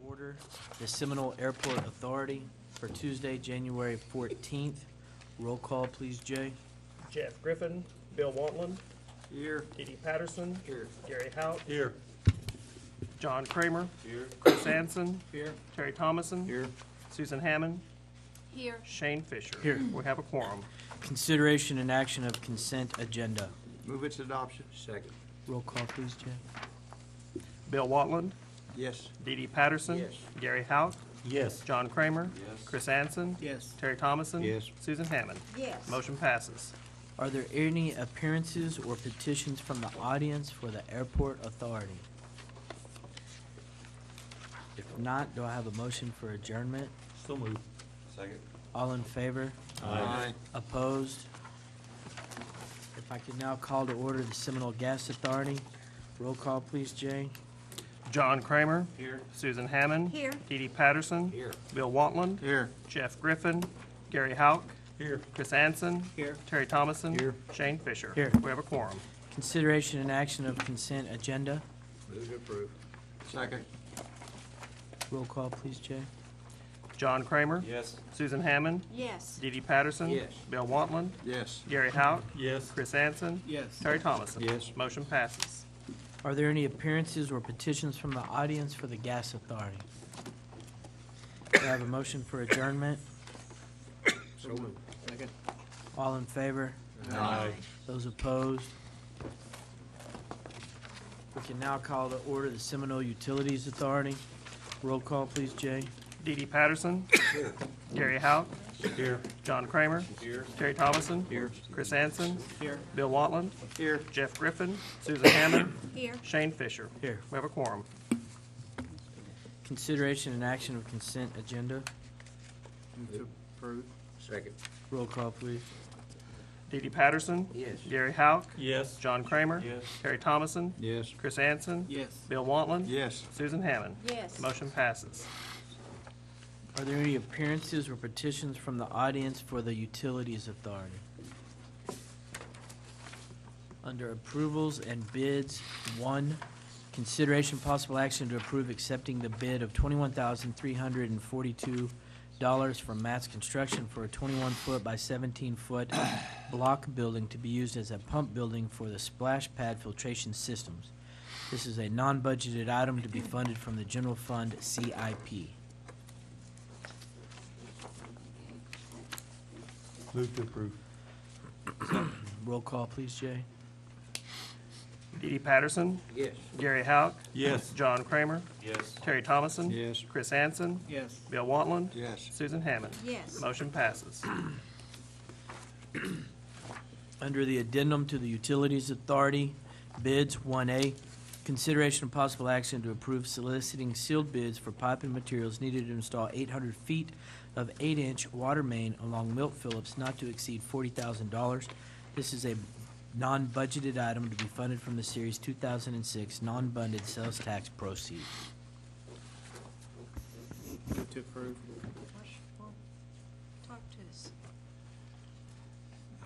order the Seminole Airport Authority for Tuesday, January 14th. Roll call, please, Jay. Jeff Griffin, Bill Wantland, Here. Dee Patterson, Here. Gary Hout, Here. John Kramer, Here. Chris Anson, Here. Terry Thomason, Here. Susan Hammond, Here. Shane Fisher. Here. We have a quorum. Consideration and action of consent agenda. Move its adoption. Second. Roll call, please, Jay. Bill Wantland, Yes. Dee Patterson, Yes. Gary Hout, Yes. John Kramer, Yes. Chris Anson, Yes. Terry Thomason, Yes. Susan Hammond. Yes. Motion passes. Are there any appearances or petitions from the audience for the Airport Authority? If not, do I have a motion for adjournment? So moved. Second. All in favor? Aye. Opposed? If I could now call to order the Seminole Gas Authority. Roll call, please, Jay. John Kramer, Here. Susan Hammond, Here. Dee Patterson, Here. Bill Wantland, Here. Jeff Griffin, Gary Hout, Here. Chris Anson, Here. Terry Thomason, Here. Shane Fisher. Here. We have a quorum. Consideration and action of consent agenda. Move to approve. Second. Roll call, please, Jay. John Kramer, Yes. Susan Hammond, Yes. Dee Patterson, Yes. Bill Wantland, Yes. Gary Hout, Yes. Chris Anson, Yes. Terry Thomason. Yes. Motion passes. Are there any appearances or petitions from the audience for the Gas Authority? Do I have a motion for adjournment? So moved. Second. All in favor? Aye. Those opposed? We can now call to order the Seminole Utilities Authority. Roll call, please, Jay. Dee Patterson, Here. Gary Hout, Here. John Kramer, Here. Terry Thomason, Here. Chris Anson, Here. Bill Wantland, Here. Jeff Griffin, Susan Hammond, Here. Shane Fisher. Here. We have a quorum. Consideration and action of consent agenda. Move to approve. Second. Roll call, please. Dee Patterson, Yes. Gary Hout, Yes. John Kramer, Yes. Terry Thomason, Yes. Chris Anson, Yes. Bill Wantland, Yes. Susan Hammond. Yes. Motion passes. Are there any appearances or petitions from the audience for the Utilities Authority? Under approvals and bids, 1, consideration possible action to approve accepting the bid of $21,342 from Matt's Construction for a 21-foot by 17-foot block building to be used as a pump building for the splash pad filtration systems. This is a non-budgeted item to be funded from the General Fund CIP. Move to approve. Roll call, please, Jay. Dee Patterson, Yes. Gary Hout, Yes. John Kramer, Yes. Terry Thomason, Yes. Chris Anson, Yes. Bill Wantland, Yes. Susan Hammond. Yes. Motion passes. Under the addendum to the Utilities Authority, bids 1A, consideration of possible action to approve soliciting sealed bids for pipe and materials needed to install 800 feet of 8-inch water main along Milt Phillips not to exceed $40,000. This is a non-budgeted item to be funded from the Series 2006 non-funded sales tax proceeds. Move to approve. Well, talk to us.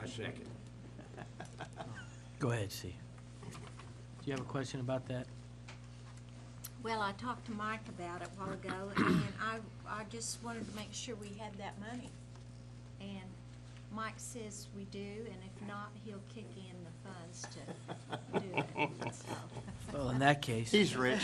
I second. Go ahead, C. Do you have a question about that? Well, I talked to Mike about it a while ago, and I just wanted to make sure we had that money. And Mike says we do, and if not, he'll kick in the funds to do it, so. Well, in that case, He's rich.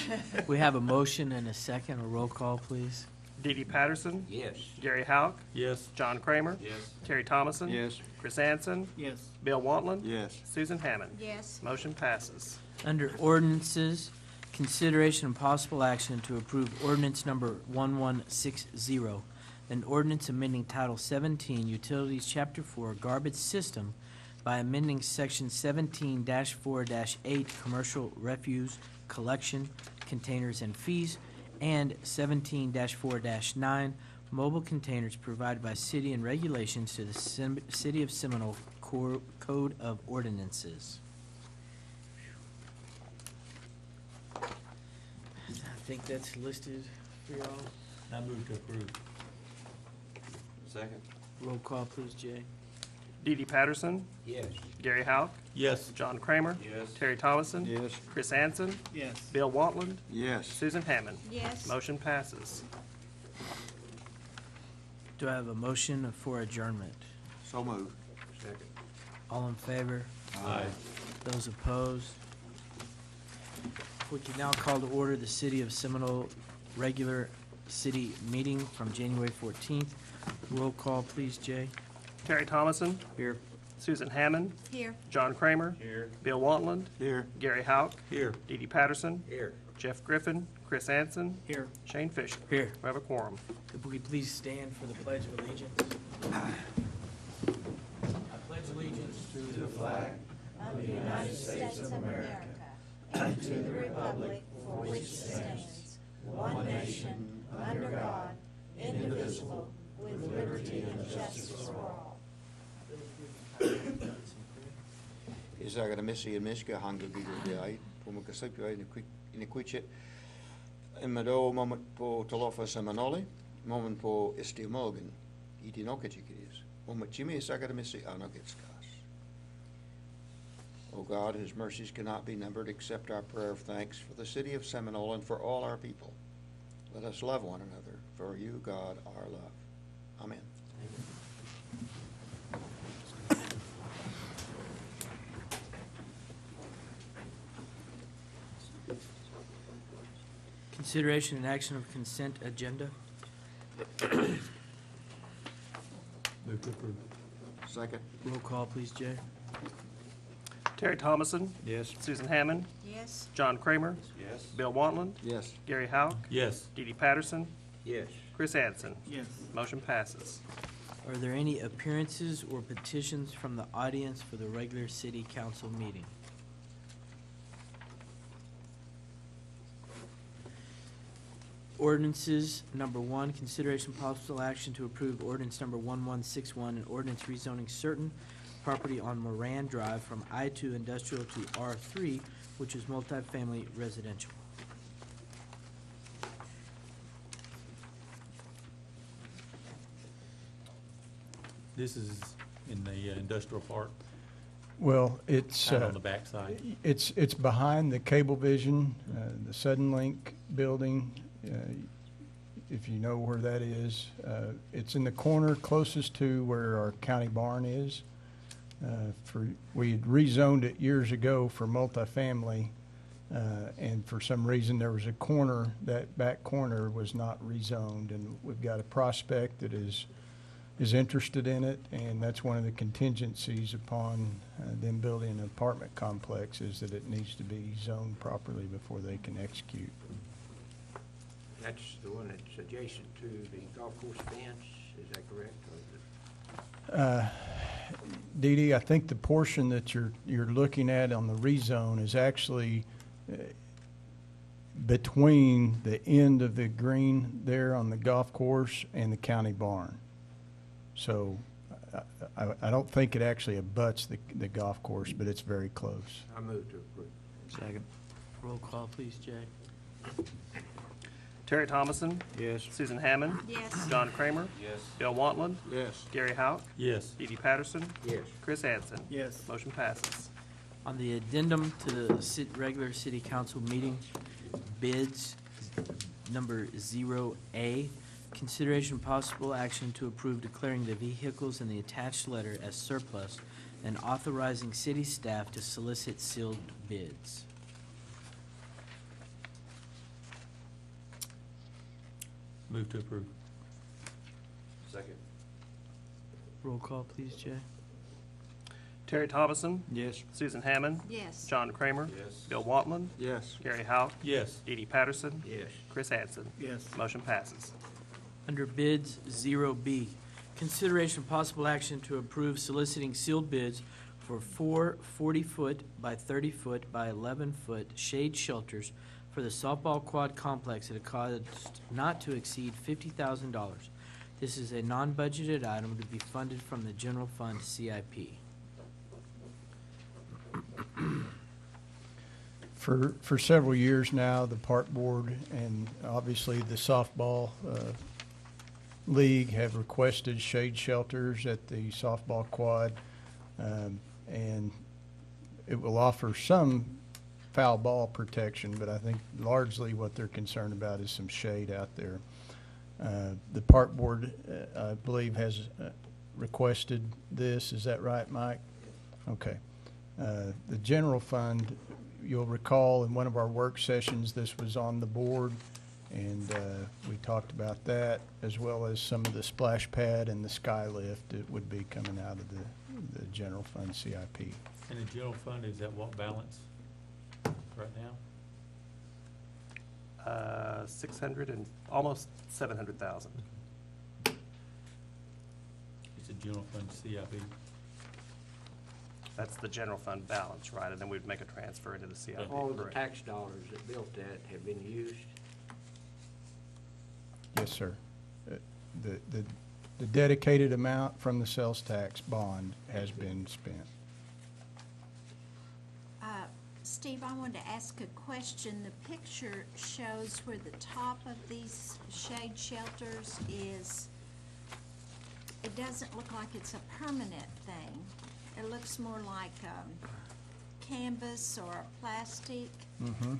we have a motion and a second. A roll call, please. Dee Patterson, Yes. Gary Hout, Yes. John Kramer, Yes. Terry Thomason, Yes. Chris Anson, Yes. Bill Wantland, Yes. Susan Hammond. Yes. Motion passes. Under ordinances, consideration and possible action to approve ordinance number 1160, an ordinance amending Title 17, Utilities, Chapter 4, Garbage System by amending Section 17-4-8, Commercial Refuse Collection, Containers and Fees, and 17-4-9, Mobile Containers provided by city and regulations to the City of Seminole Code of Ordinances. I think that's listed for y'all. I move to approve. Second. Roll call, please, Jay. Dee Patterson, Yes. Gary Hout, Yes. John Kramer. Yes. Terry Thomason. Yes. Chris Anson. Yes. Bill Wantland. Yes. Susan Hammond. Yes. Motion passes. Do I have a motion for adjournment? So moved. Second. All in favor? Aye. Those opposed? We can now call to order the City of Seminole regular city meeting from January 14th. Roll call, please, Jay. Terry Thomason. Here. Susan Hammond. Here. John Kramer. Here. Bill Wantland. Here. Gary Hauk. Here. Dee Dee Patterson. Here. Jeff Griffin. Chris Anson. Here. Shane Fisher. Here. We have a quorum. If we could please stand for the Pledge of Allegiance. I pledge allegiance to the flag Of the United States of America, and to the republic for which it stands, one nation, under God, indivisible, with liberty and justice for all. Isaga missi ja miska hanga gigo ai po mo kasip ai in quiche imado moment po tolofa Seminole moment po Morgan iti nokachikis moment chimi isaga missi anokitskas. O God, whose mercies cannot be numbered, accept our prayer of thanks for the city of Seminole and for all our people. Let us love one another, for you, God, our love. Amen. Consideration and action of consent agenda. Move to approve. Second. Roll call, please, Jay. Terry Thomason. Yes. Susan Hammond. Yes. John Kramer. Yes. Bill Wantland. Yes. Gary Hauk. Yes. Dee Dee Patterson. Yes. Chris Anson. Yes. Motion passes. Are there any appearances or petitions from the audience for the regular city council meeting? Ordinances, number one, consideration possible action to approve ordinance number 1161, an ordinance rezoning certain property on Moran Drive from I-2 industrial to R3, which is multifamily residential. This is in the industrial park, Well, it's, kind of on the backside. it's behind the Cablevision, the Suddenlink building, if you know where that is. It's in the corner closest to where our county barn is. We had rezoned it years ago for multifamily, and for some reason there was a corner, that back corner was not rezoned, and we've got a prospect that is interested in it, and that's one of the contingencies upon them building an apartment complex, is that it needs to be zoned properly before they can execute. That's the one that's adjacent to the golf course fence, is that correct? Or is Dee Dee, I think the portion that you're looking at on the rezone is actually between the end of the green there on the golf course and the county barn. So I don't think it actually abuts the golf course, but it's very close. I move to approve. Second. Roll call, please, Jay. Terry Thomason. Yes. Susan Hammond. Yes. John Kramer. Yes. Bill Wantland. Yes. Gary Hauk. Yes. Dee Dee Patterson. Yes. Chris Anson. Yes. Motion passes. On the addendum to the regular city council meeting, bids number 0A, consideration possible action to approve declaring the vehicles in the attached letter as surplus and authorizing city staff to solicit sealed bids. Move to approve. Second. Roll call, please, Jay. Terry Thomason. Yes. Susan Hammond. Yes. John Kramer. Yes. Bill Wantland. Yes. Gary Hauk. Yes. Dee Dee Patterson. Yes. Chris Anson. Yes. Motion passes. Under bids 0B, consideration possible action to approve soliciting sealed bids for 4 40-foot by 30-foot by 11-foot shade shelters for the softball quad complex at a cost not to exceed $50,000. This is a non-budgeted item to be funded from the general fund CIP. For several years now, the park board and obviously the softball league have requested shade shelters at the softball quad. And It will offer some foul ball protection, but I think largely what they're concerned about is some shade out there. The park board, I believe, has requested this. Is that right, Mike? Okay. The general fund, you'll recall in one of our work sessions, this was on the board, and we talked about that, as well as some of the splash pad and the sky lift that would be coming out of the general fund CIP. And the general fund is at what balance right now? 600 and almost 700,000. It's a general fund CIP. That's the general fund balance, right? And then we'd make a transfer into the CIP. All of the correct. tax dollars that built that have been used. Yes, sir. The dedicated amount from the sales tax bond has been spent. Steve, I wanted to ask a question. The picture shows where the top of these shade shelters is, it doesn't look like it's a permanent thing. It looks more like canvas or plastic. Mm-hmm.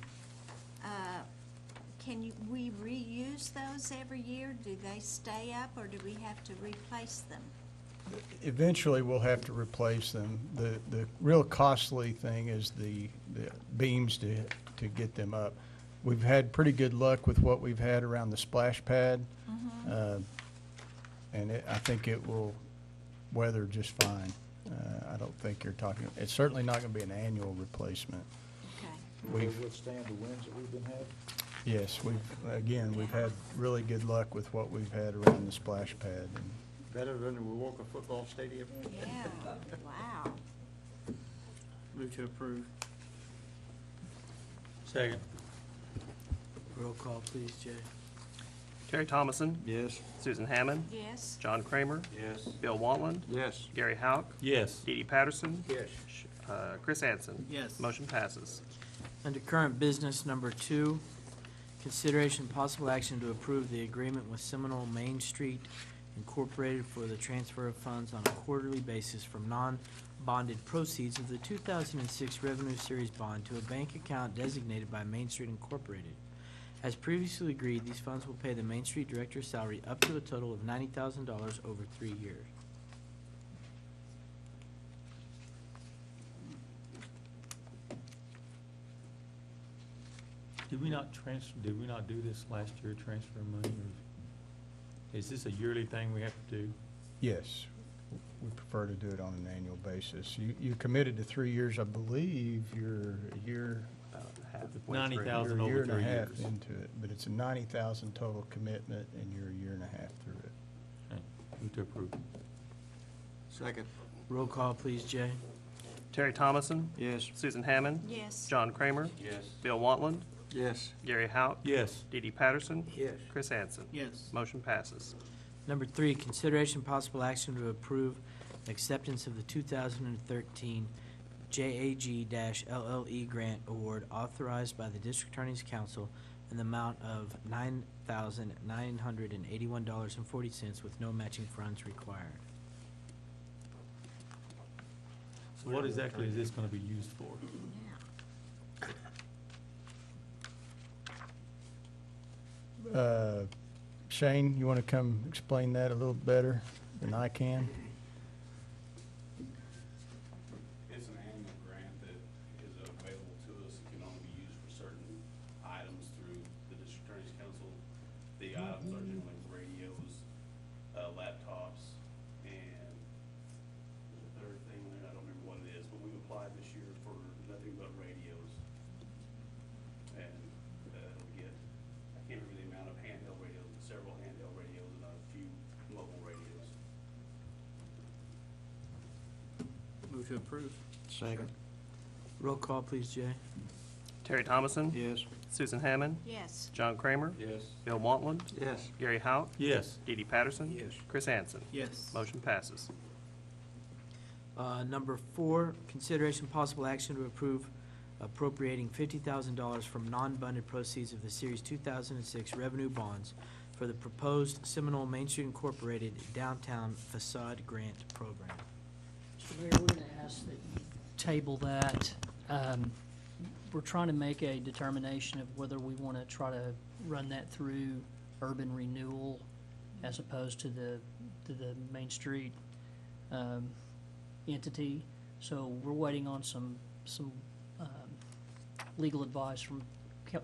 We reuse those every year? Do they stay up, or do we have to replace them? Eventually, we'll have to replace them. The real costly thing is the beams to get them up. We've had pretty good luck with what we've had around the splash pad, and I think it will weather just fine. I don't think you're talking, it's certainly not going to be an annual replacement. Okay. Will they withstand the winds that we've been having? Yes, we've had really good luck with what we've had around the splash pad. And Better than the Walker Football Stadium. Yeah, wow. Move to approve. Second. Roll call, please, Jay. Terry Thomason, Yes. Susan Hammond, Yes. John Kramer, Yes. Bill Wantland, Yes. Gary Hauk, Yes. Dee Dee Patterson, Yes. Chris Anson. Yes. Motion passes. Under current business number 2, consideration and possible action to approve the agreement with Seminole Main Street Incorporated for the transfer of funds on a quarterly basis from non-bonded proceeds of the 2006 Revenue Series bond to a bank account designated by Main Street Incorporated. As previously agreed, these funds will pay the Main Street Director's salary up to a total of $90,000 over 3 years. Did we not do this last year, transfer money, or is this a yearly thing we have to do? yes, we prefer to do it on an annual basis. You committed to 3 years, I believe. You're a year, About half the $90,000 you're a over year and a 3 half years. into it, but it's a $90,000 total commitment, and you're a year and a half through it. Okay. Move to approve. Second. Roll call, please, Jay. Terry Thomason, Yes. Susan Hammond, Yes. John Kramer, Yes. Bill Wantland, Yes. Gary Hauk, Yes. Dee Dee Patterson, Yes. Chris Anson. Yes. Motion passes. Number 3, consideration possible action to approve acceptance of the 2013 JAG-LLE grant award authorized by the District Attorney's Council in the amount of $9,981.40 with no matching funds required. So what exactly is this gonna be used for? Yeah. Shane, you want to come explain that a little better than I can? It's an annual grant that is available to us. It can only be used for certain items through the District Attorney's Council. The items are generally radios, laptops, and there's a third thing there, I don't remember what it is, but we've applied this year for nothing but radios. And it'll get, I can't remember the amount of handheld radios, but several handheld radios and a few mobile radios. Move to approve. Second. Roll call, please, Jay. Terry Thomason, Yes. Susan Hammond, Yes. John Kramer, Yes. Bill Wantland, Yes. Gary Hauk, Yes. Dee Dee Patterson, Yes. Chris Anson. Yes. Motion passes. Number 4, consideration possible action to approve appropriating $50,000 from non-bonded proceeds of the Series 2006 revenue bonds for the proposed Seminole Main Street Incorporated Downtown Facade Grant Program. Mr. Mayor, we're going to ask that you table that. We're trying to make a determination of whether we want to try to run that through urban renewal as opposed to the Main Street entity. So we're waiting on some legal advice from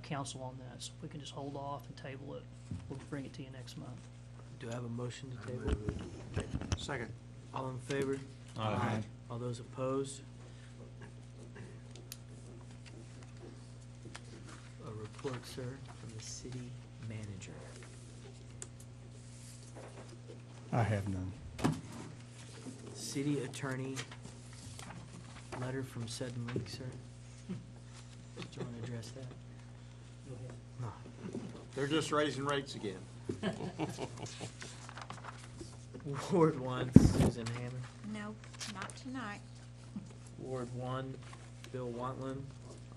council on that. So if we can just hold off and table it, we'll bring it to you next month. Do I have a motion to I table? move we table. Second. All in favor? Aye. All those opposed? A report, sir, from the city manager. I have none. City attorney, letter from Sudden Link, sir. Do you want to address that? No. They're just raising rates again. Ward 1, Susan Hammond. No, not tonight. Ward 1, Bill Wantland.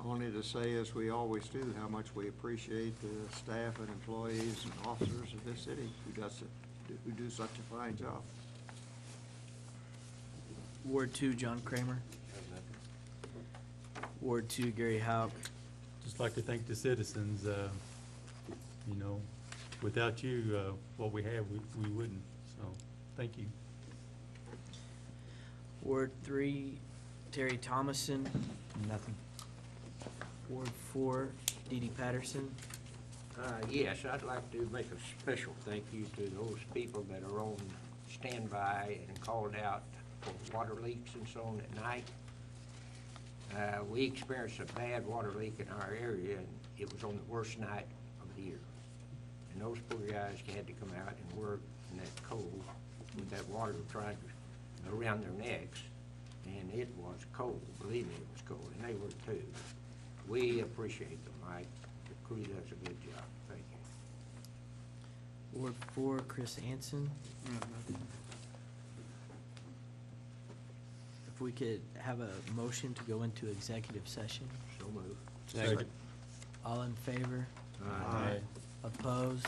Only to say, as we always do, how much we appreciate the staff and employees and officers of this city who do such a fine job. Ward 2, John Kramer. Ward 2, Gary Hauk. Just like to thank the citizens, you know, without you, what we have, we wouldn't, so, thank you. Ward 3, Terry Thomason. Nothing. Ward 4, Dee Dee Patterson. Yes, I'd like to make a special thank you to those people that are on standby and called out for water leaks and so on at night. We experienced a bad water leak in our area, and it was on the worst night of the year. And those poor guys had to come out and work in that cold with that water trying to go around their necks. And it was cold, believe me, it was cold, and they were too. We appreciate them, Mike. The crew does a good job. Thank you. Ward 4, Chris Anson. If we could have a motion to go into executive session. So moved. Second. All in favor? Aye. Opposed?